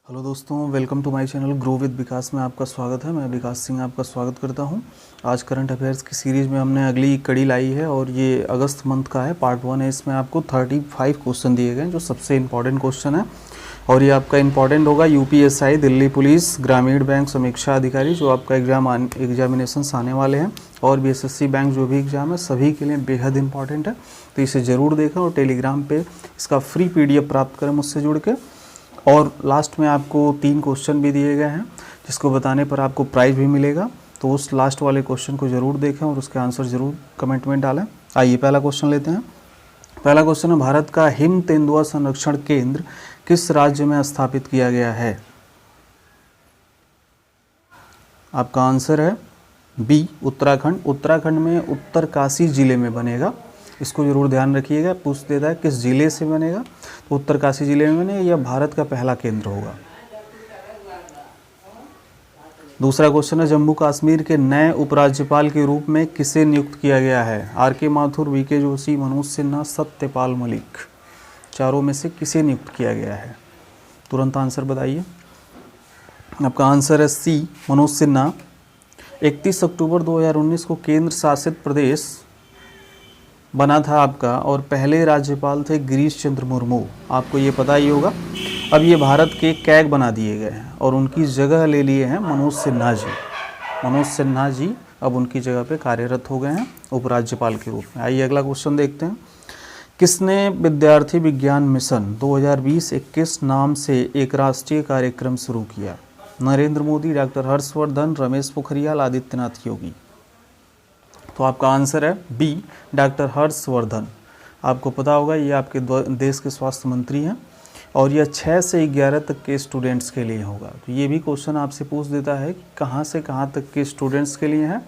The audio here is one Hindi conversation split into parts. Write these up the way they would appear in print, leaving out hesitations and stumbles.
हेलो दोस्तों, welcome to my channel grow with Vikas में आपका स्वागत है। मैं विकास सिंह आपका स्वागत करता हूं। आज करंट अफेयर्स की सीरीज़ में हमने अगली कड़ी लाई है और ये अगस्त मंथ का है, पार्ट 1 है। इसमें आपको 35 क्वेश्चन दिए गए हैं जो सबसे इम्पॉर्टेंट क्वेश्चन है और ये आपका इम्पॉर्टेंट होगा यूपीएसआई, दिल्ली पुलिस, ग्रामीण बैंक समीक्षा अधिकारी जो आपका एग्जामिनेशन आने वाले हैं, और भी एसएससी बैंक जो भी एग्ज़ाम है सभी के लिए बेहद इंपॉर्टेंट है। तो इसे ज़रूर देखें और टेलीग्राम पे इसका फ्री पीडीएफ प्राप्त करें मुझसे जुड़ के। और लास्ट में आपको 3 क्वेश्चन भी दिए गए हैं जिसको बताने पर आपको प्राइज़ भी मिलेगा। तो उस लास्ट वाले क्वेश्चन को ज़रूर देखें और उसके आंसर ज़रूर कमेंट में डालें। आइए पहला क्वेश्चन लेते हैं। पहला क्वेश्चन है, भारत का हिम तेंदुआ संरक्षण केंद्र किस राज्य में स्थापित किया गया है? आपका आंसर है बी, उत्तराखंड। उत्तराखंड में उत्तरकाशी जिले में बनेगा। इसको जरूर ध्यान रखिएगा, पूछ देता है किस जिले से बनेगा, तो उत्तरकाशी जिले में बने। यह भारत का पहला केंद्र होगा। दूसरा क्वेश्चन है, जम्मू कश्मीर के नए उपराज्यपाल के रूप में किसे नियुक्त किया गया है? आर के माथुर, वी के जोशी, मनोज सिन्हा, सत्यपाल मलिक। चारों में से किसे नियुक्त किया गया है? तुरंत आंसर बताइए। आपका आंसर है सी, मनोज सिन्हा। 31 अक्टूबर 2019 को केंद्र शासित प्रदेश बना था आपका, और पहले राज्यपाल थे गिरीश चंद्र मुर्मू। आपको ये पता ही होगा। अब ये भारत के कैग बना दिए गए हैं और उनकी जगह ले लिए हैं मनोज सिन्हा जी। मनोज सिन्हा जी अब उनकी जगह पे कार्यरत हो गए हैं उपराज्यपाल के रूप में। आइए अगला क्वेश्चन देखते हैं। किसने विद्यार्थी विज्ञान मिशन 2020-21 नाम से एक राष्ट्रीय कार्यक्रम शुरू किया? नरेंद्र मोदी, डॉक्टर हर्षवर्धन, रमेश पोखरियाल, आदित्यनाथ योगी। तो आपका आंसर है बी, डॉक्टर हर्षवर्धन। आपको पता होगा ये आपके देश के स्वास्थ्य मंत्री हैं और यह 6 से 11 तक के स्टूडेंट्स के लिए होगा। तो ये भी क्वेश्चन आपसे पूछ देता है कि कहाँ से कहाँ तक के स्टूडेंट्स के लिए है,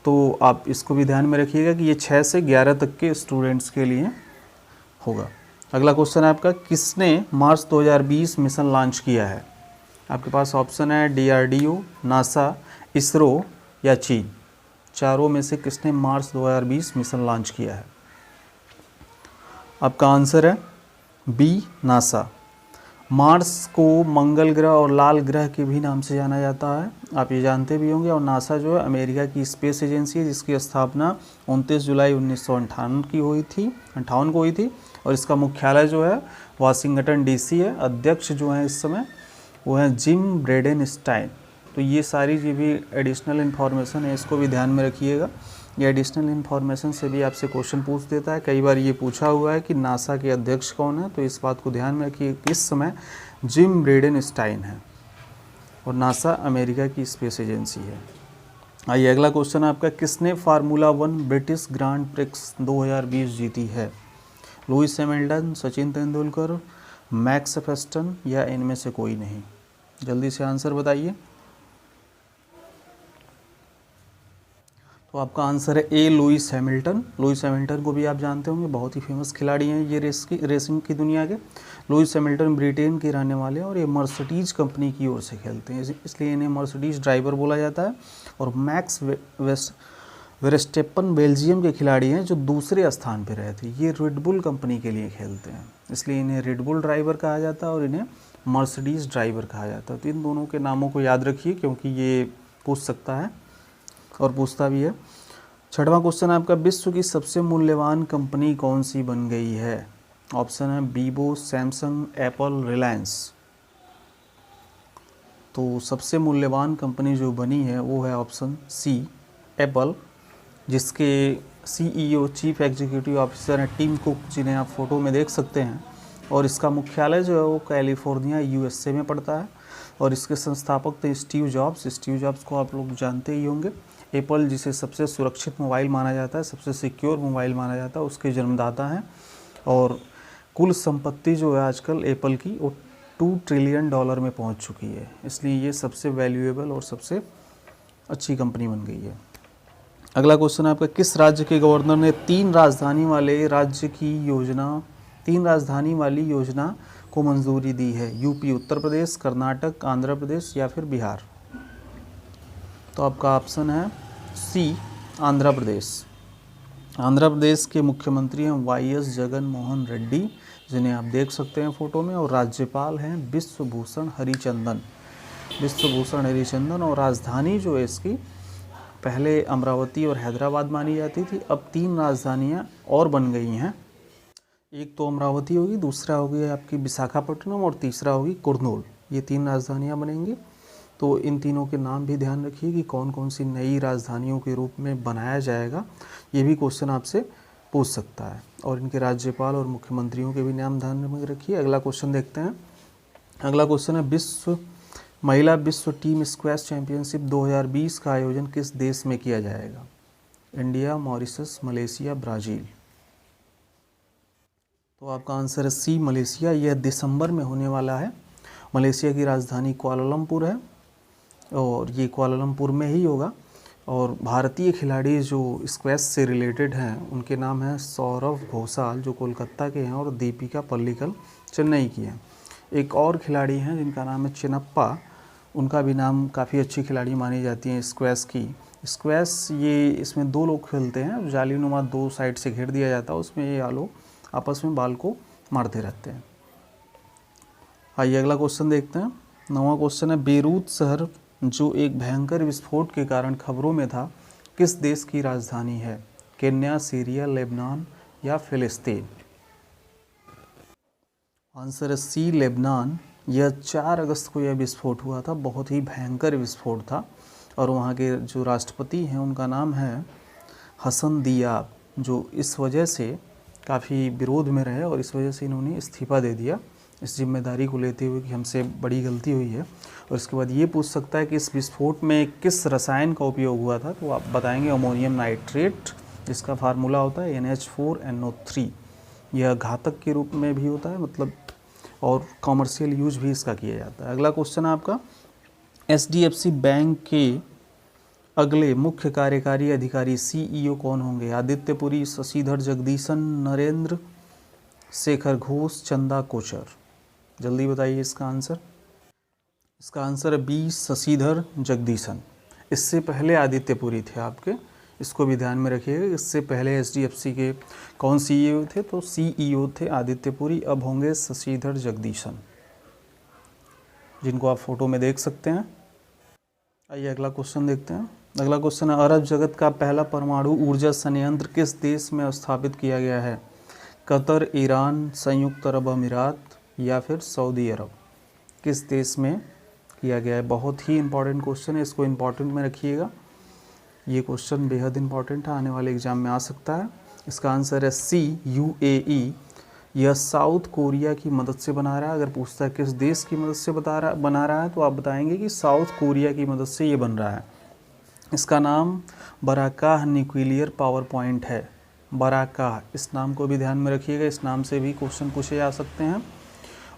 तो आप इसको भी ध्यान में रखिएगा कि ये 6 से 11 तक के स्टूडेंट्स के लिए होगा। अगला क्वेश्चन है आपका, किसने मार्च 2020 मिशन लॉन्च किया है? आपके पास ऑप्शन है DRDO, नासा, इसरो या चीन। चारों में से किसने मार्च 2020 मिशन लॉन्च किया है? आपका आंसर है बी, नासा। मार्स को मंगल ग्रह और लाल ग्रह के भी नाम से जाना जाता है, आप ये जानते भी होंगे। और नासा जो है अमेरिका की स्पेस एजेंसी है जिसकी स्थापना 29 जुलाई 1958 को हुई थी और इसका मुख्यालय जो है वाशिंगटन DC है। अध्यक्ष जो हैं इस समय वो हैं जिम ब्रेडेनस्टाइन। तो ये सारी जो भी एडिशनल इन्फॉर्मेशन है इसको भी ध्यान में रखिएगा। ये एडिशनल इन्फॉर्मेशन से भी आपसे क्वेश्चन पूछ देता है। कई बार ये पूछा हुआ है कि नासा के अध्यक्ष कौन है, तो इस बात को ध्यान में रखिए। इस समय जिम ब्रेडेनस्टाइन है और नासा अमेरिका की स्पेस एजेंसी है। आइए अगला क्वेश्चन आपका, किसने फार्मूला 1 ब्रिटिश ग्रांड प्रिक्स 2020 जीती है? Lewis Hamilton, Sachin Tendulkar, max Verstappen या इनमें से कोई नहीं? जल्दी से आंसर बताइए। तो आपका आंसर है ए, लुइस हैमिल्टन। लुइस हैमिल्टन को भी आप जानते होंगे, बहुत ही फेमस खिलाड़ी हैं ये रेसिंग की दुनिया के। लुइस हैमिल्टन ब्रिटेन के रहने वाले हैं और ये मर्सिडीज कंपनी की ओर से खेलते हैं, इसलिए इन्हें मर्सिडीज ड्राइवर बोला जाता है। और मैक्स वर्स्टेपन बेल्जियम के खिलाड़ी हैं जो दूसरे स्थान पर रहे थे। ये रेडबुल कंपनी के लिए खेलते हैं, इसलिए इन्हें रेडबुल ड्राइवर कहा जाता है और इन्हें मर्सिडीज ड्राइवर कहा जाता है। तो इन दोनों के नामों को याद रखिए क्योंकि ये पूछ सकता है और पूछता भी है। छठवां क्वेश्चन आपका, विश्व की सबसे मूल्यवान कंपनी कौन सी बन गई है? ऑप्शन है वीवो, सैमसंग, एप्पल, रिलायंस। तो सबसे मूल्यवान कंपनी जो बनी है वो है ऑप्शन सी, एप्पल, जिसके CEO चीफ एग्जीक्यूटिव ऑफिसर हैं टिम कुक, जिन्हें आप फोटो में देख सकते हैं। और इसका मुख्यालय जो है वो कैलिफोर्निया USA में पड़ता है। और इसके संस्थापक थे स्टीव जॉब्स। स्टीव जॉब्स को आप लोग जानते ही होंगे। एप्पल जिसे सबसे सुरक्षित मोबाइल माना जाता है, सबसे सिक्योर मोबाइल माना जाता है, उसके जन्मदाता हैं। और कुल संपत्ति जो है आजकल एप्पल की वो $2 ट्रिलियन में पहुंच चुकी है, इसलिए ये सबसे वैल्यूएबल और सबसे अच्छी कंपनी बन गई है। अगला क्वेश्चन आपका, किस राज्य के गवर्नर ने 3 राजधानी वाली योजना को मंजूरी दी है? यूपी, उत्तर प्रदेश, कर्नाटक, आंध्र प्रदेश या फिर बिहार? तो आपका ऑप्शन है सी, आंध्र प्रदेश। आंध्र प्रदेश के मुख्यमंत्री हैं YS जगन मोहन रेड्डी, जिन्हें आप देख सकते हैं फ़ोटो में, और राज्यपाल हैं विश्वभूषण हरिचंदन। विश्वभूषण हरिचंदन। और राजधानी जो है इसकी पहले अमरावती और हैदराबाद मानी जाती थी, अब 3 राजधानियाँ और बन गई हैं। एक तो अमरावती होगी, दूसरा होगी आपकी विशाखापट्टनम और तीसरा होगी कुर्नूल। ये 3 राजधानियाँ बनेंगी। तो इन तीनों के नाम भी ध्यान रखिए कि कौन कौन सी नई राजधानियों के रूप में बनाया जाएगा। ये भी क्वेश्चन आपसे पूछ सकता है। और इनके राज्यपाल और मुख्यमंत्रियों के भी नाम ध्यान में रखिए। अगला क्वेश्चन देखते हैं। अगला क्वेश्चन है महिला विश्व टीम स्क्वैश चैंपियनशिप 2020 का आयोजन किस देश में किया जाएगा? India, Mauritius, Malaysia, Brazil. तो आपका आंसर है सी, मलेशिया। यह दिसंबर में होने वाला है। मलेशिया की राजधानी कुआलालंपुर है और ये कुआलालंपुर में ही होगा। और भारतीय खिलाड़ी जो स्क्वैश से रिलेटेड हैं उनके नाम हैं सौरव घोषाल जो कोलकाता के हैं और दीपिका पल्लिकल चेन्नई की हैं। एक और खिलाड़ी हैं जिनका नाम है चिनप्पा, उनका भी नाम काफ़ी अच्छी खिलाड़ी मानी जाती हैं स्क्वैश की। स्क्वैश ये इसमें 2 लोग खेलते हैं, जालीनुमा 2 साइड से घेर दिया जाता है, उसमें ये लोग आपस में बाल को मारते रहते हैं। आइए अगला क्वेश्चन देखते हैं। 9वां क्वेश्चन है बेरूत शहर जो एक भयंकर विस्फोट के कारण खबरों में था, किस देश की राजधानी है? केन्या, सीरिया, लेबनान या फिलिस्तीन? आंसर है सी, लेबनान। यह 4 अगस्त को यह विस्फोट हुआ था, बहुत ही भयंकर विस्फोट था। और वहाँ के जो राष्ट्रपति हैं उनका नाम है हसन दियाब, जो इस वजह से काफ़ी विरोध में रहे और इस वजह से इन्होंने इस्तीफ़ा दे दिया इस जिम्मेदारी को लेते हुए कि हमसे बड़ी गलती हुई है। और इसके बाद ये पूछ सकता है कि इस विस्फोट में किस रसायन का उपयोग हुआ था, तो आप बताएंगे अमोनियम नाइट्रेट, जिसका फार्मूला होता है NH4NO3। यह घातक के रूप में भी होता है, मतलब, और कॉमर्शियल यूज भी इसका किया जाता है। अगला क्वेश्चन है आपका HDFC बैंक के अगले मुख्य कार्यकारी अधिकारी CEO कौन होंगे? आदित्य पुरी, शशिधर जगदीशन, नरेंद्र शेखर घोष, चंदा कोचर। जल्दी बताइए इसका आंसर। इसका आंसर है बी, शशिधर जगदीशन। इससे पहले आदित्य पुरी थे आपके, इसको भी ध्यान में रखिएगा। इससे पहले HDFC के कौन CEO थे? तो CEO थे आदित्य पुरी, अब होंगे शशिधर जगदीशन, जिनको आप फोटो में देख सकते हैं। आइए अगला क्वेश्चन देखते हैं। अगला क्वेश्चन है अरब जगत का पहला परमाणु ऊर्जा संयंत्र किस देश में स्थापित किया गया है? कतर, ईरान, संयुक्त अरब अमीरात या फिर सऊदी अरब? किस देश में किया गया है? बहुत ही इंपॉर्टेंट क्वेश्चन है, इसको इंपॉर्टेंट में रखिएगा। ये क्वेश्चन बेहद इंपॉर्टेंट है, आने वाले एग्जाम में आ सकता है। इसका आंसर है सी, UAE। यह साउथ कोरिया की मदद से बना रहा है। अगर पूछता है किस देश की मदद से बना रहा है तो आप बताएंगे कि साउथ कोरिया की मदद से ये बन रहा है। इसका नाम बराकाह न्यूक्लियर पावर पॉइंट है। बराकाह, इस नाम को भी ध्यान में रखिएगा, इस नाम से भी क्वेश्चन पूछे जा सकते हैं।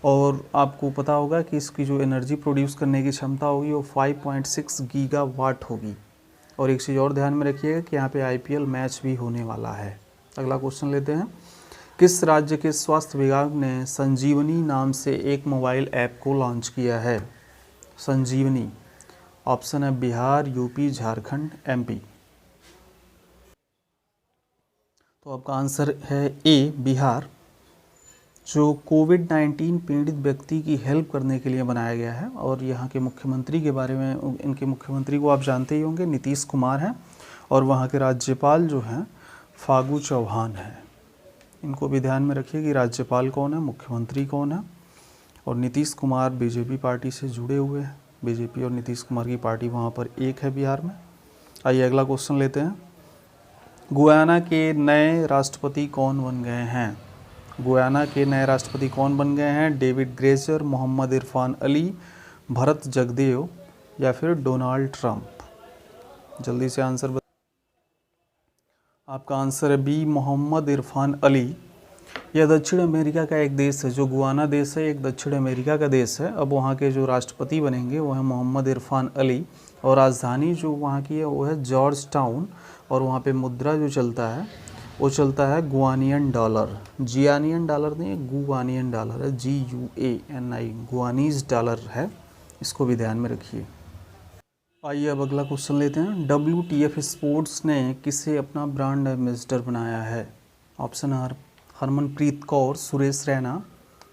और आपको पता होगा कि इसकी जो एनर्जी प्रोड्यूस करने की क्षमता होगी वो 5.6 गीगावाट होगी। और एक चीज़ और ध्यान में रखिएगा कि यहाँ पे IPL मैच भी होने वाला है। अगला क्वेश्चन लेते हैं। किस राज्य के स्वास्थ्य विभाग ने संजीवनी नाम से एक मोबाइल ऐप को लॉन्च किया है? संजीवनी। ऑप्शन है बिहार, UP, झारखंड, MP। तो आपका आंसर है ए, बिहार, जो कोविड-19 पीड़ित व्यक्ति की हेल्प करने के लिए बनाया गया है। और यहाँ के मुख्यमंत्री के बारे में, इनके मुख्यमंत्री को आप जानते ही होंगे, नीतीश कुमार हैं। और वहाँ के राज्यपाल जो हैं फागू चौहान हैं। इनको भी ध्यान में रखिए कि राज्यपाल कौन है, मुख्यमंत्री कौन है। और नीतीश कुमार BJP पार्टी से जुड़े हुए हैं। BJP और नीतीश कुमार की पार्टी वहाँ पर एक है बिहार में। आइए अगला क्वेश्चन लेते हैं। गुयाना के नए राष्ट्रपति कौन बन गए हैं? गुयाना के नए राष्ट्रपति कौन बन गए हैं? डेविड ग्रेजर, मोहम्मद इरफान अली, भरत जगदेव या फिर डोनाल्ड ट्रंप? जल्दी से आंसर बता। आपका आंसर है बी, मोहम्मद इरफान अली। यह दक्षिण अमेरिका का एक देश है, जो गुयाना देश है एक दक्षिण अमेरिका का देश है। अब वहाँ के जो राष्ट्रपति बनेंगे वो है मोहम्मद इरफान अली। और राजधानी जो वहाँ की है वो है जॉर्ज टाउन। और वहाँ पे मुद्रा जो चलता है वो चलता है गुआनियन डॉलर। जियानियन डॉलर नहीं है, गुआनियन डॉलर है, GUANI, गुआनीज डॉलर है। इसको भी ध्यान में रखिए। आइए अब अगला क्वेश्चन लेते हैं। WTF स्पोर्ट्स ने किसे अपना ब्रांड एम्बेसडर बनाया है? ऑप्शन आर हरमनप्रीत कौर, सुरेश रैना,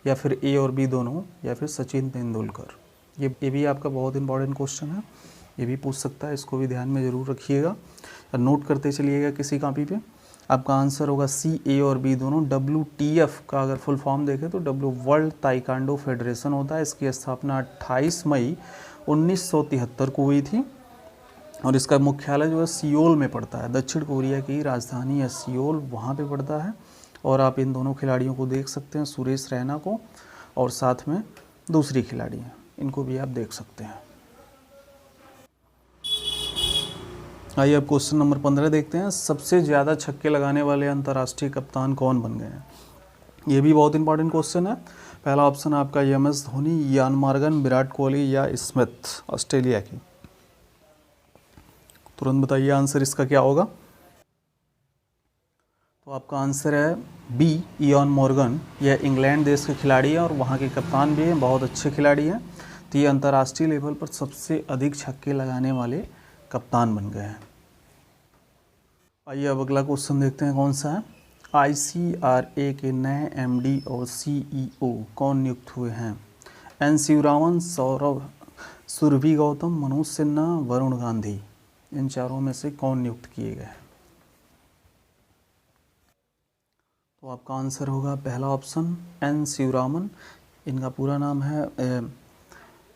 या फिर ए और बी दोनों, या फिर सचिन तेंदुलकर। ये भी आपका बहुत इंपॉर्टेंट क्वेश्चन है, ये भी पूछ सकता है, इसको भी ध्यान में ज़रूर रखिएगा, नोट करते चलिएगा किसी कॉपी पे। आपका आंसर होगा सी, ए और बी दोनों। WTF का अगर फुल फॉर्म देखें तो वर्ल्ड ताइक्वांडो फेडरेशन होता है। इसकी स्थापना 28 मई 1973 को हुई थी और इसका मुख्यालय जो है सियोल में पड़ता है। दक्षिण कोरिया की राजधानी है सियोल, वहाँ पे पड़ता है। और आप इन दोनों खिलाड़ियों को देख सकते हैं, सुरेश रैना को, और साथ में दूसरी खिलाड़ी हैं, इनको भी आप देख सकते हैं। आइए अब क्वेश्चन नंबर 15 देखते हैं। सबसे ज़्यादा छक्के लगाने वाले अंतर्राष्ट्रीय कप्तान कौन बन गए हैं? ये भी बहुत इंपॉर्टेंट क्वेश्चन है। पहला ऑप्शन आपका MS धोनी, यान मॉर्गन, विराट कोहली या स्मिथ, ऑस्ट्रेलिया की। तुरंत बताइए आंसर इसका क्या होगा। तो आपका आंसर है बी, इयान मॉर्गन। यह इंग्लैंड देश के खिलाड़ी हैं और वहाँ के कप्तान भी हैं, बहुत अच्छे खिलाड़ी हैं। तो ये अंतर्राष्ट्रीय लेवल पर सबसे अधिक छक्के लगाने वाले कप्तान बन गए हैं। आइए अब अगला क्वेश्चन देखते हैं कौन सा है। ICRA के नए MD और CEO कौन नियुक्त हुए हैं? N शिवरामन, सौरभ, सुरभि गौतम, मनोज सिन्हा, वरुण गांधी। इन चारों में से कौन नियुक्त किए गए हैं? तो आपका आंसर होगा पहला ऑप्शन N शिवरामन। इनका पूरा नाम है,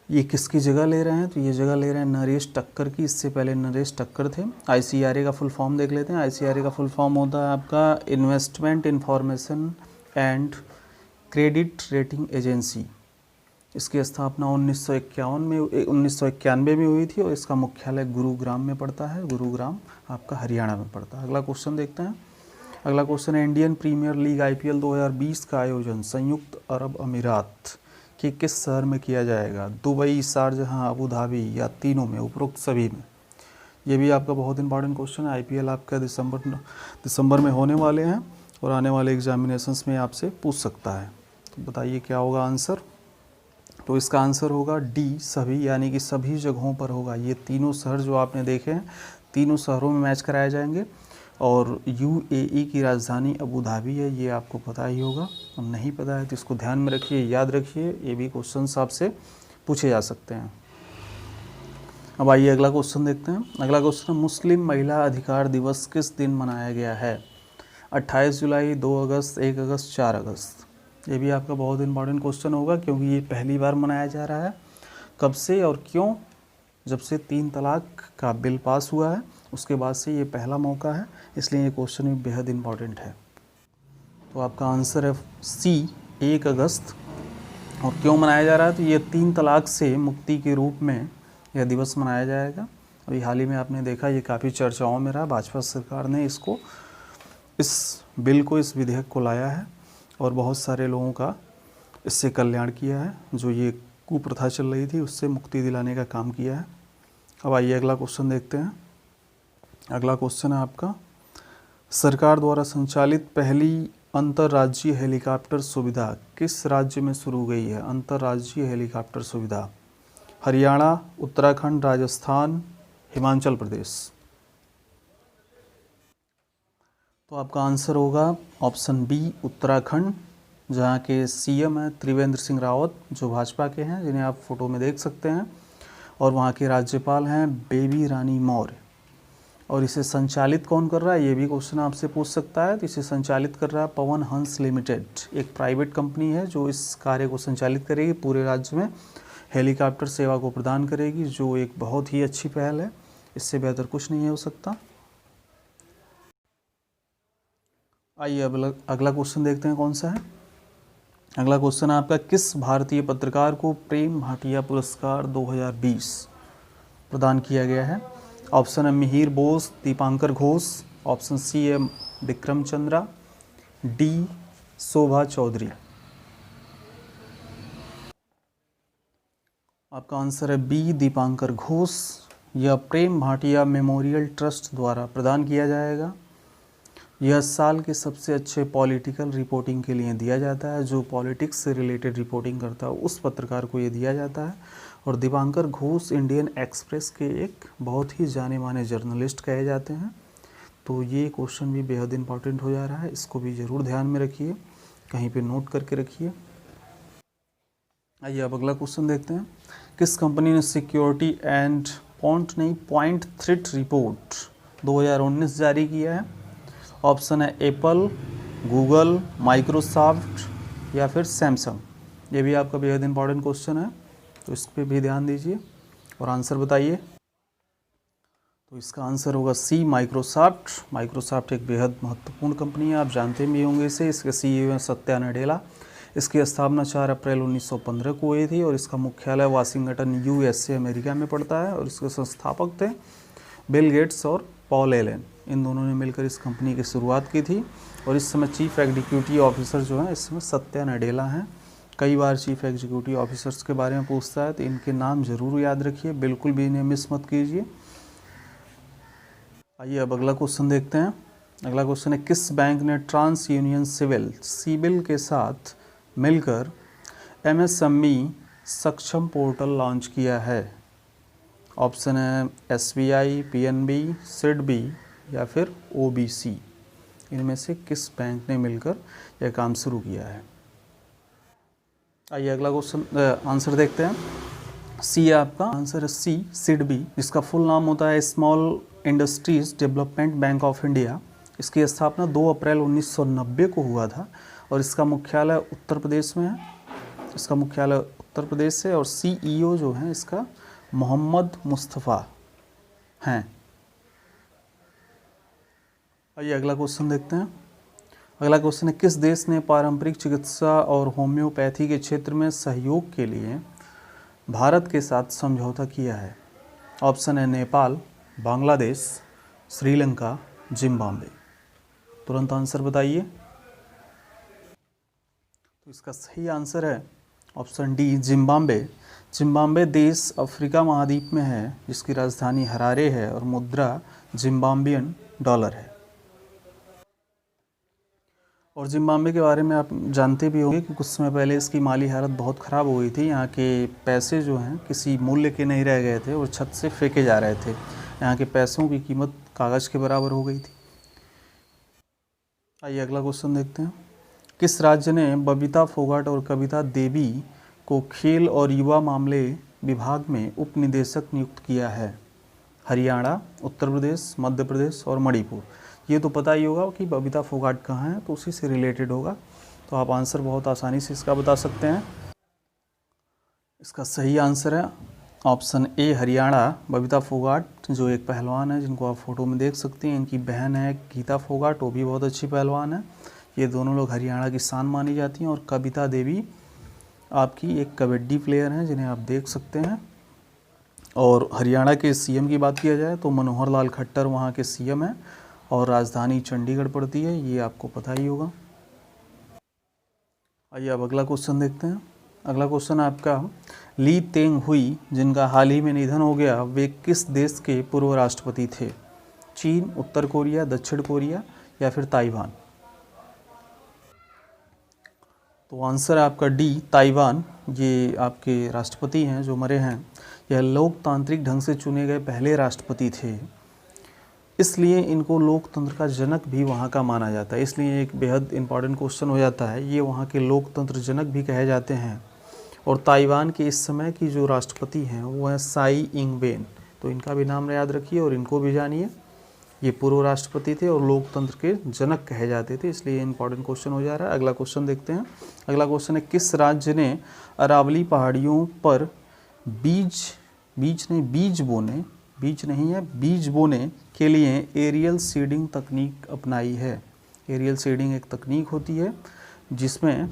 ये किसकी जगह ले रहे हैं? तो ये जगह ले रहे हैं नरेश टक्कर की। इससे पहले नरेश टक्कर थे। ICRA का फुल फॉर्म देख लेते हैं। ICRA का फुल फॉर्म होता है आपका investment information and credit rating agency. इसकी स्थापना 1991 में हुई थी और इसका मुख्यालय गुरुग्राम में पड़ता है। गुरुग्राम आपका हरियाणा में पड़ता है। अगला क्वेश्चन देखते हैं। अगला क्वेश्चन है, इंडियन प्रीमियर लीग IPL 2020 का आयोजन संयुक्त अरब अमीरात कि किस शहर में किया जाएगा? दुबई, शारजहां, अबू धाबी या तीनों में, उपरोक्त सभी में। ये भी आपका बहुत इंपॉर्टेंट क्वेश्चन है। IPL आपका दिसंबर में होने वाले हैं और आने वाले एग्जामिनेशंस में आपसे पूछ सकता है। तो बताइए क्या होगा आंसर। तो इसका आंसर होगा डी, सभी, यानी कि सभी जगहों पर होगा। ये तीनों शहर जो आपने देखे हैं, तीनों शहरों में मैच कराए जाएंगे। और UAE की राजधानी अबू धाबी है, ये आपको पता ही होगा। और नहीं पता है तो इसको ध्यान में रखिए, याद रखिए, ये भी क्वेश्चंस आपसे पूछे जा सकते हैं। अब आइए अगला क्वेश्चन देखते हैं। अगला क्वेश्चन है, मुस्लिम महिला अधिकार दिवस किस दिन मनाया गया है? 28 जुलाई, 2 अगस्त, 1 अगस्त, 4 अगस्त। ये भी आपका बहुत इंपॉर्टेंट क्वेश्चन होगा क्योंकि ये पहली बार मनाया जा रहा है। कब से और क्यों? जब से 3 तलाक का बिल पास हुआ है उसके बाद से ये पहला मौका है, इसलिए ये क्वेश्चन भी बेहद इंपॉर्टेंट है। तो आपका आंसर है सी, 1 अगस्त। और क्यों मनाया जा रहा है? तो ये 3 तलाक से मुक्ति के रूप में यह दिवस मनाया जाएगा। अभी हाल ही में आपने देखा ये काफ़ी चर्चाओं में रहा। भाजपा सरकार ने इस विधेयक को लाया है और बहुत सारे लोगों का इससे कल्याण किया है। जो ये कुप्रथा चल रही थी उससे मुक्ति दिलाने का काम किया है। अब आइए अगला क्वेश्चन देखते हैं। अगला क्वेश्चन है आपका, सरकार द्वारा संचालित पहली अंतर्राज्यीय हेलीकॉप्टर सुविधा किस राज्य में शुरू गई है? अंतर्राज्यीय हेलीकॉप्टर सुविधा हरियाणा, उत्तराखंड, राजस्थान, हिमाचल प्रदेश। तो आपका आंसर होगा ऑप्शन बी, उत्तराखंड, जहाँ के CM हैं त्रिवेंद्र सिंह रावत, जो भाजपा के हैं, जिन्हें आप फोटो में देख सकते हैं। और वहाँ के राज्यपाल हैं बेबी रानी मौर्य। और इसे संचालित कौन कर रहा है? ये भी क्वेश्चन आपसे पूछ सकता है। तो इसे संचालित कर रहा है पवन हंस लिमिटेड, एक प्राइवेट कंपनी है जो इस कार्य को संचालित करेगी, पूरे राज्य में हेलीकॉप्टर सेवा को प्रदान करेगी, जो एक बहुत ही अच्छी पहल है। इससे बेहतर कुछ नहीं हो सकता। आइए अब अगला क्वेश्चन देखते हैं कौन सा है। अगला क्वेश्चन है आपका, किस भारतीय पत्रकार को प्रेम भाटिया पुरस्कार 2020 प्रदान किया गया है? ऑप्शन है मिहिर बोस, दीपांकर घोष, ऑप्शन सी है विक्रम चंद्रा, डी शोभा चौधरी। आपका आंसर है बी, दीपांकर घोष। यह प्रेम भाटिया मेमोरियल ट्रस्ट द्वारा प्रदान किया जाएगा। यह साल के सबसे अच्छे पॉलिटिकल रिपोर्टिंग के लिए दिया जाता है। जो पॉलिटिक्स से रिलेटेड रिपोर्टिंग करता है उस पत्रकार को ये दिया जाता है। और दीपांकर घोष इंडियन एक्सप्रेस के एक बहुत ही जाने माने जर्नलिस्ट कहे जाते हैं। तो ये क्वेश्चन भी बेहद इंपॉर्टेंट हो जा रहा है, इसको भी ज़रूर ध्यान में रखिए, कहीं पे नोट करके रखिए। आइए अब अगला क्वेश्चन देखते हैं। किस कंपनी ने security and point threat report 2019 जारी किया है? ऑप्शन है एप्पल, गूगल, माइक्रोसॉफ्ट या फिर सैमसंग। ये भी आपका बेहद इंपॉर्टेंट क्वेश्चन है, तो इस पर भी ध्यान दीजिए और आंसर बताइए। तो इसका आंसर होगा सी, माइक्रोसॉफ्ट। माइक्रोसॉफ्ट एक बेहद महत्वपूर्ण कंपनी है, आप जानते भी होंगे इसे। इसके CEO हैं सत्या नडेला। इसकी स्थापना 4 अप्रैल 1915 को हुई थी और इसका मुख्यालय वाशिंगटन USA अमेरिका में पड़ता है। और इसके संस्थापक थे बिल गेट्स और पॉल एलन। इन दोनों ने मिलकर इस कंपनी की शुरुआत की थी और इस समय चीफ एग्जीक्यूटिव ऑफिसर जो हैं इस समय सत्या नडेला हैं। कई बार चीफ एग्जीक्यूटिव ऑफिसर्स के बारे में पूछता है, तो इनके नाम जरूर याद रखिए, बिल्कुल भी इन्हें मिस मत कीजिए। आइए अब अगला क्वेश्चन देखते हैं। अगला क्वेश्चन है, किस बैंक ने ट्रांस यूनियन सिविल के साथ मिलकर MSME सक्षम पोर्टल लॉन्च किया है? ऑप्शन है SBI, PNB, SIDBI या फिर OBC। इनमें से किस बैंक ने मिलकर यह काम शुरू किया है? आइए अगला क्वेश्चन आंसर देखते हैं। सी है आपका आंसर है सी, SIDBI, जिसका फुल नाम होता है small industries development bank of India. इसकी स्थापना 2 अप्रैल 1990 को हुआ था और इसका मुख्यालय उत्तर प्रदेश में है। इसका मुख्यालय उत्तर प्रदेश से और CEO जो है इसका मोहम्मद मुस्तफ़ा हैं। आइए अगला क्वेश्चन देखते हैं। अगला क्वेश्चन है, किस देश ने पारंपरिक चिकित्सा और होम्योपैथी के क्षेत्र में सहयोग के लिए भारत के साथ समझौता किया है? ऑप्शन है नेपाल, बांग्लादेश, श्रीलंका, जिम्बाब्वे। तुरंत आंसर बताइए। तो इसका सही आंसर है ऑप्शन डी, जिम्बाब्वे। जिम्बाब्वे देश अफ्रीका महाद्वीप में है, जिसकी राजधानी हरारे है और मुद्रा जिम्बाब्वियन डॉलर है। और जिम्बाब्वे के बारे में आप जानते भी होंगे कि कुछ समय पहले इसकी माली हालत बहुत ख़राब हो गई थी। यहाँ के पैसे जो हैं किसी मूल्य के नहीं रह गए थे और छत से फेंके जा रहे थे। यहाँ के पैसों की कीमत कागज़ के बराबर हो गई थी। आइए अगला क्वेश्चन देखते हैं। किस राज्य ने बबीता फोगाट और कविता देवी को खेल और युवा मामले विभाग में उप निदेशक नियुक्त किया है? हरियाणा, उत्तर प्रदेश, मध्य प्रदेश और मणिपुर। ये तो पता ही होगा कि बबीता फोगाट कहाँ है, तो उसी से रिलेटेड होगा। तो आप आंसर बहुत आसानी से इसका बता सकते हैं। इसका सही आंसर है ऑप्शन ए, हरियाणा। बबीता फोगाट जो एक पहलवान है, जिनको आप फोटो में देख सकते हैं, इनकी बहन है गीता फोगाट, वो भी बहुत अच्छी पहलवान है। ये दोनों लोग हरियाणा की शान मानी जाती हैं। और कविता देवी आपकी एक कबड्डी प्लेयर हैं, जिन्हें आप देख सकते हैं। और हरियाणा के CM की बात किया जाए तो मनोहर लाल खट्टर वहाँ के CM हैं और राजधानी चंडीगढ़ पड़ती है, ये आपको पता ही होगा। आइए अब अगला क्वेश्चन देखते हैं। अगला क्वेश्चन आपका, ली तेंग हुई, जिनका हाल ही में निधन हो गया, वे किस देश के पूर्व राष्ट्रपति थे? चीन, उत्तर कोरिया, दक्षिण कोरिया या फिर ताइवान। तो आंसर है आपका डी, ताइवान। ये आपके राष्ट्रपति हैं जो मरे हैं, यह लोकतांत्रिक ढंग से चुने गए पहले राष्ट्रपति थे, इसलिए इनको लोकतंत्र का जनक भी वहाँ का माना जाता है। इसलिए एक बेहद इंपॉर्टेंट क्वेश्चन हो जाता है, ये वहाँ के लोकतंत्र जनक भी कहे जाते हैं। और ताइवान के इस समय की जो राष्ट्रपति हैं वो है साई इंग वेन। तो इनका भी नाम याद रखिए और इनको भी जानिए। ये पूर्व राष्ट्रपति थे और लोकतंत्र के जनक कहे जाते थे, इसलिए इंपॉर्टेंट क्वेश्चन हो जा रहा है। अगला क्वेश्चन देखते हैं। अगला क्वेश्चन है, किस राज्य ने अरावली पहाड़ियों पर बीज बोने के लिए एरियल सीडिंग तकनीक अपनाई है? एरियल सीडिंग एक तकनीक होती है जिसमें,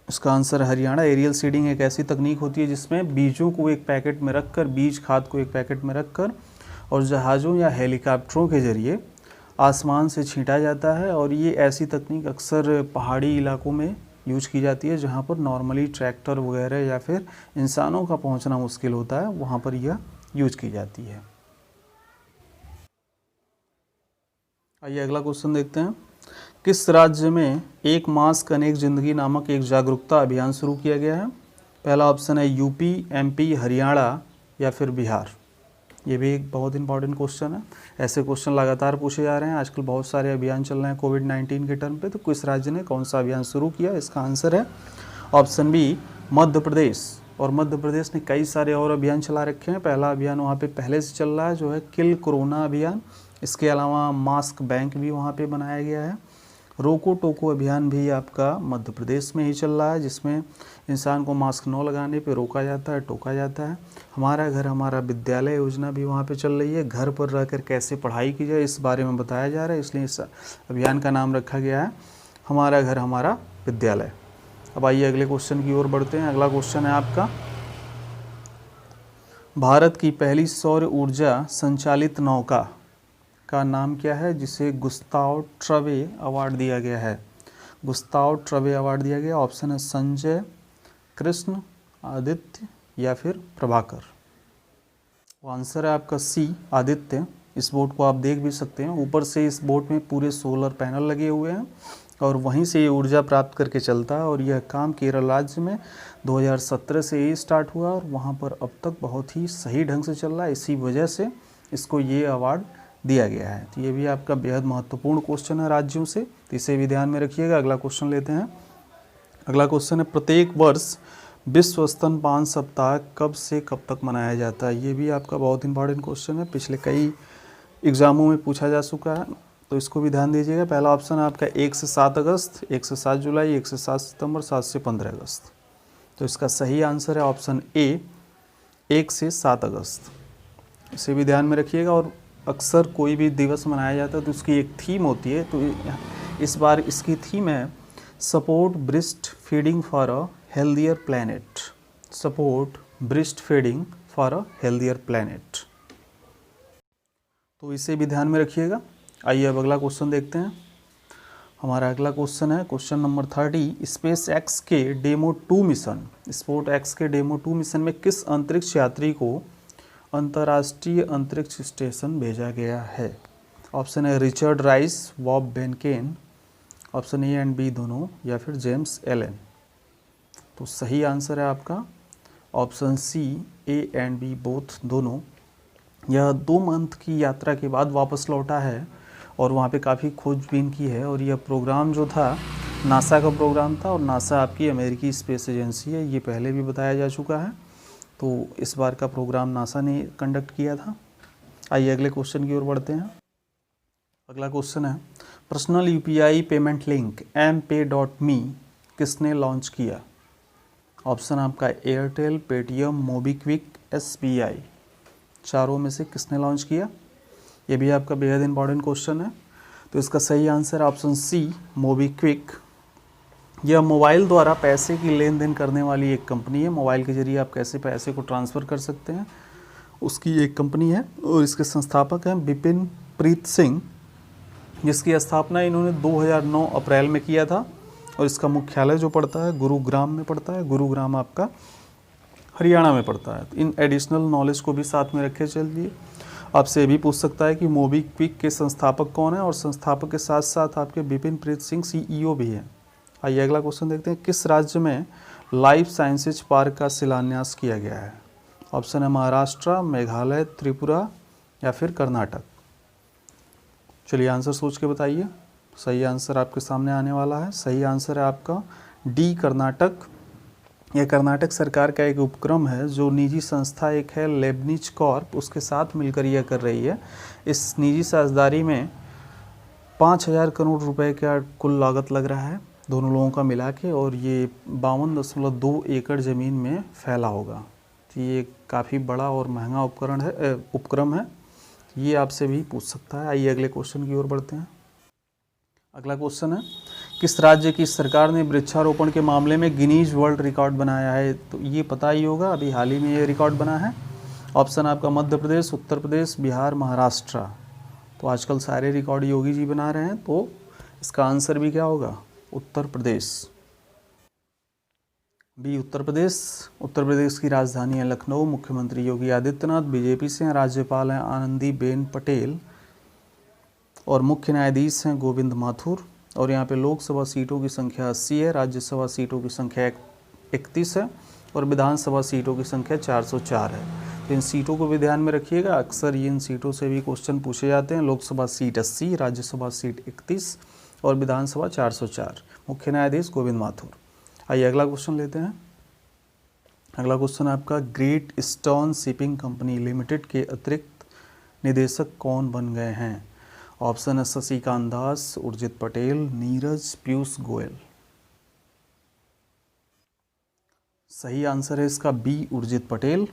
इसका आंसर हरियाणा। एरियल सीडिंग एक ऐसी तकनीक होती है जिसमें बीजों को एक पैकेट में रखकर, बीज खाद को एक पैकेट में रखकर और जहाज़ों या हेलीकॉप्टरों के ज़रिए आसमान से छींटा जाता है। और ये ऐसी तकनीक अक्सर पहाड़ी इलाकों में यूज की जाती है, जहाँ पर नॉर्मली ट्रैक्टर वगैरह या फिर इंसानों का पहुँचना मुश्किल होता है, वहाँ पर यह यूज की जाती है। आइए अगला क्वेश्चन देखते हैं। किस राज्य में एक मास्क अनेक जिंदगी नामक एक जागरूकता अभियान शुरू किया गया है? पहला ऑप्शन है यूपी, MP, हरियाणा या फिर बिहार। ये भी एक बहुत इंपॉर्टेंट क्वेश्चन है। ऐसे क्वेश्चन लगातार पूछे जा रहे हैं। आजकल बहुत सारे अभियान चल रहे हैं कोविड-19 के टर्म पे। तो किस राज्य ने कौन सा अभियान शुरू किया? इसका आंसर है ऑप्शन बी, मध्य प्रदेश। और मध्य प्रदेश ने कई सारे और अभियान चला रखे हैं। पहला अभियान वहाँ पे पहले से चल रहा है, जो है किल कोरोना अभियान। इसके अलावा मास्क बैंक भी वहाँ पे बनाया गया है। रोको टोको अभियान भी आपका मध्य प्रदेश में ही चल रहा है, जिसमें इंसान को मास्क न लगाने पे रोका जाता है, टोका जाता है। हमारा घर हमारा विद्यालय योजना भी वहाँ पे चल रही है। घर पर रहकर कैसे पढ़ाई की जाए इस बारे में बताया जा रहा है, इसलिए इस अभियान का नाम रखा गया है हमारा घर हमारा विद्यालय। अब आइए अगले क्वेश्चन की ओर बढ़ते हैं। अगला क्वेश्चन है आपका, भारत की पहली सौर ऊर्जा संचालित नौका का नाम क्या है, जिसे गुस्ताव ट्रवे अवार्ड दिया गया है? गुस्ताव ट्रवे अवार्ड दिया गया। ऑप्शन है संजय, कृष्ण, आदित्य या फिर प्रभाकर। वो आंसर है आपका सी, आदित्य। इस बोट को आप देख भी सकते हैं। ऊपर से इस बोट में पूरे सोलर पैनल लगे हुए हैं और वहीं से ये ऊर्जा प्राप्त करके चलता है। और यह काम केरल राज्य में 2017 से ही स्टार्ट हुआ और वहाँ पर अब तक बहुत ही सही ढंग से चल रहा है। इसी वजह से इसको ये अवार्ड दिया गया है। तो ये भी आपका बेहद महत्वपूर्ण क्वेश्चन है राज्यों से, तो इसे भी ध्यान में रखिएगा। अगला क्वेश्चन लेते हैं। अगला क्वेश्चन है, प्रत्येक वर्ष विश्व स्तनपान सप्ताह कब से कब तक मनाया जाता है? ये भी आपका बहुत इंपॉर्टेंट क्वेश्चन है, पिछले कई एग्जामों में पूछा जा चुका है, तो इसको भी ध्यान दीजिएगा। पहला ऑप्शन है आपका 1 से 7 अगस्त, 1 से 7 जुलाई, 1 से 7 सितंबर, 7 से 15 अगस्त। तो इसका सही आंसर है ऑप्शन ए, 1 से 7 अगस्त। इसे भी ध्यान में रखिएगा। और अक्सर कोई भी दिवस मनाया जाता है तो उसकी एक थीम होती है। तो इस बार इसकी थीम है support breast feeding for a healthier planet. Support breast feeding for a healthier planet. तो इसे भी ध्यान में रखिएगा। आइए अब अगला क्वेश्चन देखते हैं। हमारा अगला क्वेश्चन है क्वेश्चन नंबर 30। स्पेस एक्स के डेमो 2 मिशन, स्पोर्ट एक्स के डेमो 2 मिशन में किस अंतरिक्ष यात्री को अंतर्राष्ट्रीय अंतरिक्ष स्टेशन भेजा गया है? ऑप्शन है Richard Rice, Bob Benken, option A and B दोनों, या फिर जेम्स एलन। तो सही आंसर है आपका option C, A and B both, दोनों। यह 2 मंथ की यात्रा के बाद वापस लौटा है और वहाँ पे काफ़ी खोजबीन की है। और यह प्रोग्राम जो था नासा का प्रोग्राम था, और नासा आपकी अमेरिकी स्पेस एजेंसी है, ये पहले भी बताया जा चुका है। तो इस बार का प्रोग्राम नासा ने कंडक्ट किया था। आइए अगले क्वेश्चन की ओर बढ़ते हैं। अगला क्वेश्चन है, personal UPI payment link MPay.me किसने लॉन्च किया? ऑप्शन आपका एयरटेल, पेटीएम, मोबीक्विक, SBI। चारों में से किसने लॉन्च किया? ये भी आपका बेहद इंपॉर्टेंट क्वेश्चन है। तो इसका सही आंसर है ऑप्शन सी, मोबीक्विक। यह मोबाइल द्वारा पैसे की लेन देन करने वाली एक कंपनी है। मोबाइल के जरिए आप कैसे पैसे को ट्रांसफ़र कर सकते हैं, उसकी एक कंपनी है। और इसके संस्थापक हैं विपिन प्रीत सिंह, जिसकी स्थापना इन्होंने 2009 अप्रैल में किया था। और इसका मुख्यालय जो पड़ता है गुरुग्राम में पड़ता है। गुरुग्राम आपका हरियाणा में पड़ता है। इन एडिशनल नॉलेज को भी साथ में रखे चलिए। आपसे ये भी पूछ सकता है कि मोबीक्विक के संस्थापक कौन है, और संस्थापक के साथ साथ आपके विपिन प्रीत सिंह CEO भी हैं। आइए अगला क्वेश्चन देखते हैं। किस राज्य में लाइफ साइंसेज पार्क का शिलान्यास किया गया है? ऑप्शन है महाराष्ट्र, मेघालय, त्रिपुरा या फिर कर्नाटक। चलिए आंसर सोच के बताइए। सही आंसर आपके सामने आने वाला है। सही आंसर है आपका डी, कर्नाटक। यह कर्नाटक सरकार का एक उपक्रम है, जो निजी संस्था एक है लेबनीज कॉर्प, उसके साथ मिलकर यह कर रही है। इस निजी साझेदारी में 5000 करोड़ रुपए का कुल लागत लग रहा है दोनों लोगों का मिला के, और ये 52.2 एकड़ ज़मीन में फैला होगा। तो ये काफ़ी बड़ा और महंगा उपक्रम है। ये आपसे भी पूछ सकता है। आइए अगले क्वेश्चन की ओर बढ़ते हैं। अगला क्वेश्चन है, किस राज्य की सरकार ने वृक्षारोपण के मामले में गिनीज वर्ल्ड रिकॉर्ड बनाया है? तो ये पता ही होगा, अभी हाल ही में ये रिकॉर्ड बना है। ऑप्शन आपका मध्य प्रदेश, उत्तर प्रदेश, बिहार, महाराष्ट्र। तो आजकल सारे रिकॉर्ड योगी जी बना रहे हैं, तो इसका आंसर भी क्या होगा? उत्तर प्रदेश, बी उत्तर प्रदेश। उत्तर प्रदेश की राजधानी है लखनऊ। मुख्यमंत्री योगी आदित्यनाथ बीजेपी से हैं। राज्यपाल हैं आनंदीबेन पटेल और मुख्य न्यायाधीश हैं गोविंद माथुर। और यहाँ पे लोकसभा सीटों की संख्या 80 है, राज्यसभा सीटों की संख्या 31 है और विधानसभा सीटों की संख्या 404 है। तो इन सीटों को भी ध्यान में रखिएगा, अक्सर ये इन सीटों से भी क्वेश्चन पूछे जाते हैं। लोकसभा सीट 80, राज्यसभा सीट 31 और विधानसभा 404। मुख्य न्यायाधीश गोविंद माथुर। आइए अगला क्वेश्चन लेते हैं। अगला क्वेश्चन आपका, great eastern shipping company limited के अतिरिक्त निदेशक कौन बन गए हैं? ऑप्शन है शशिकांत दास, उर्जित पटेल, नीरज, पीयूष गोयल। सही आंसर है इसका बी, उर्जित पटेल।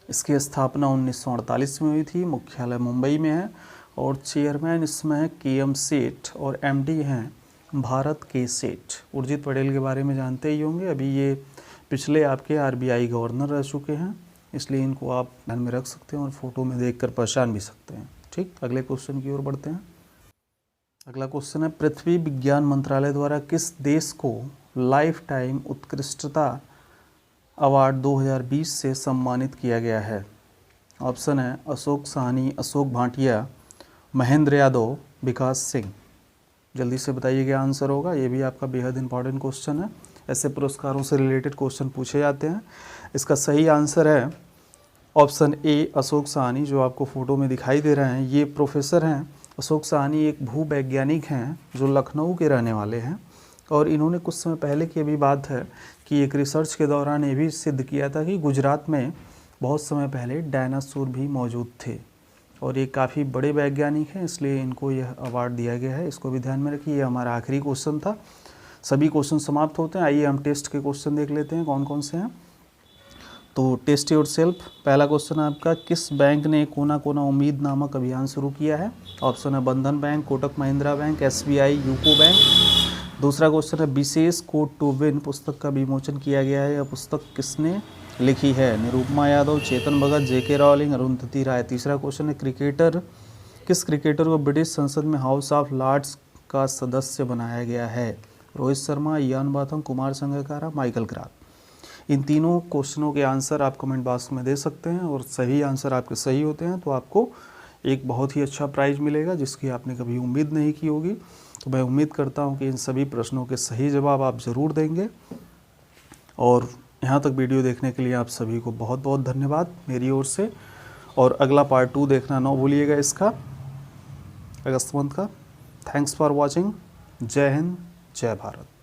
इसकी स्थापना 1948 में हुई थी, मुख्यालय मुंबई में है और चेयरमैन इसमें है KM सेठ और MD हैं भारत के सेठ। उर्जित पटेल के बारे में जानते ही होंगे, अभी ये पिछले आपके RBI गवर्नर रह चुके हैं, इसलिए इनको आप ध्यान में रख सकते हैं और फोटो में देखकर पहचान भी सकते हैं। ठीक, अगले क्वेश्चन की ओर बढ़ते हैं। अगला क्वेश्चन है, पृथ्वी विज्ञान मंत्रालय द्वारा किस देश को लाइफ टाइम उत्कृष्टता अवार्ड 2020 से सम्मानित किया गया है? ऑप्शन है अशोक साहनी, अशोक भाटिया, महेंद्र यादव, विकास सिंह। जल्दी से बताइए क्या आंसर होगा। ये भी आपका बेहद इंपॉर्टेंट क्वेश्चन है, ऐसे पुरस्कारों से रिलेटेड क्वेश्चन पूछे जाते हैं। इसका सही आंसर है ऑप्शन ए, अशोक साहनी, जो आपको फोटो में दिखाई दे रहे हैं। ये प्रोफेसर हैं। अशोक साहनी एक भूवैज्ञानिक हैं जो लखनऊ के रहने वाले हैं और इन्होंने कुछ समय पहले की अभी बात है कि एक रिसर्च के दौरान ये भी सिद्ध किया था कि गुजरात में बहुत समय पहले डायनासोर भी मौजूद थे और ये काफ़ी बड़े वैज्ञानिक हैं, इसलिए इनको यह अवार्ड दिया गया है। इसको भी ध्यान में रखिए। ये हमारा आखिरी क्वेश्चन था, सभी क्वेश्चन समाप्त होते हैं। आइए हम टेस्ट के क्वेश्चन देख लेते हैं कौन कौन से हैं। तो टेस्ट योरसेल्फ, पहला क्वेश्चन है आपका, किस बैंक ने कोना कोना उम्मीद नामक अभियान शुरू किया है? ऑप्शन है बंधन bank, Kotak Mahindra bank, SBI, UCO bank. दूसरा क्वेश्चन है, विशेष कोड टू विन पुस्तक का विमोचन किया गया है। यह पुस्तक किसने लिखी है? निरुपमा यादव, चेतन भगत, JK रॉलिंग, अरुंधति राय। तीसरा क्वेश्चन है, किस क्रिकेटर को ब्रिटिश संसद में हाउस ऑफ लॉर्ड्स का सदस्य बनाया गया है? Rohit Sharma, Ian Botham, Kumar Sangakkara, Michael Clarke. इन तीनों क्वेश्चनों के आंसर आप कमेंट बॉक्स में दे सकते हैं और सही आंसर आपके सही होते हैं तो आपको एक बहुत ही अच्छा प्राइज़ मिलेगा जिसकी आपने कभी उम्मीद नहीं की होगी। तो मैं उम्मीद करता हूं कि इन सभी प्रश्नों के सही जवाब आप ज़रूर देंगे। और यहाँ तक वीडियो देखने के लिए आप सभी को बहुत बहुत धन्यवाद मेरी ओर से। और अगला पार्ट 2 देखना ना भूलिएगा इसका, अगस्त मंथ का। Thanks for watching. जय हिंद, जय भारत।